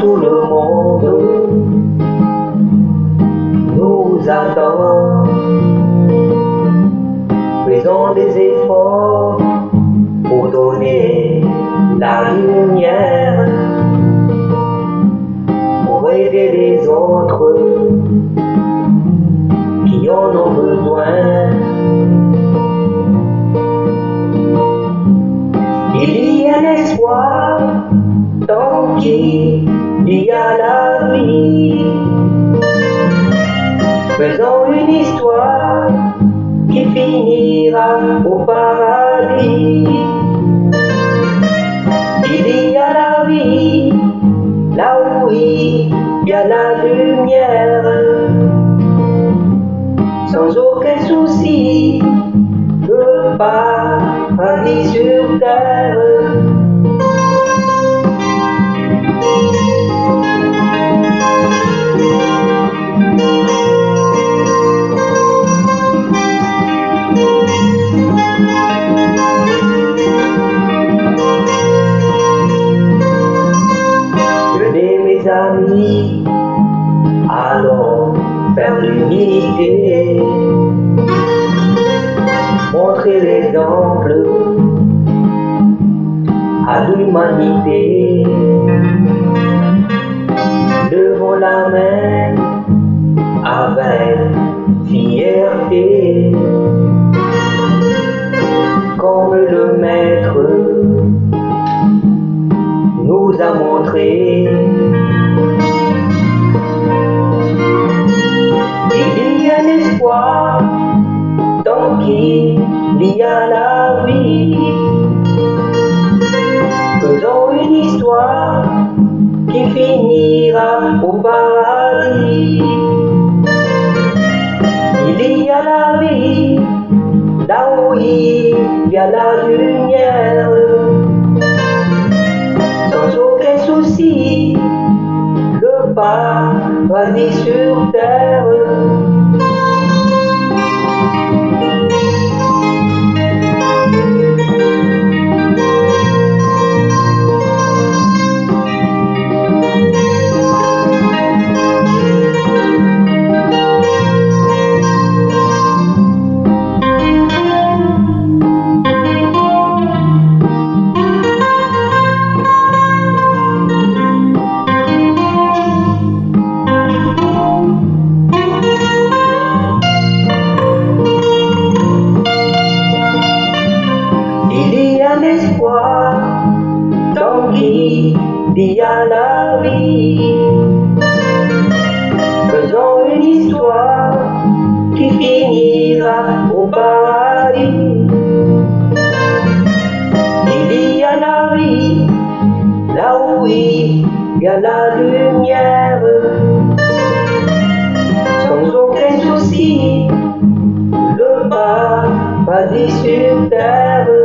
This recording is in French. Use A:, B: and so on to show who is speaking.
A: tout le monde nous attend. Faisons des efforts pour donner la lumière, pour aider les autres qui en ont besoin. Il y a l'espoir tant qu'il y a la vie. Faisons une histoire qui finira au paradis. Il y a la vie, là où il y a la lumière. Sans aucun souci, le paradis sur terre. Amis, allons faire l'unité, montrer l'exemple à l'humanité. Levons la main avec fierté, comme le Maître nous a montré. Tant qu'il y a la vie, faisons une histoire qui finira au paradis. Il y a la vie, là où il y a la lumière. Sans aucun souci, le paradis sur terre. L'espoir tant qu'il y a la vie. Faisons une histoire qui finira au paradis. Il y a la vie, là où il y a la lumière. Sans aucun souci, le paradis sur terre.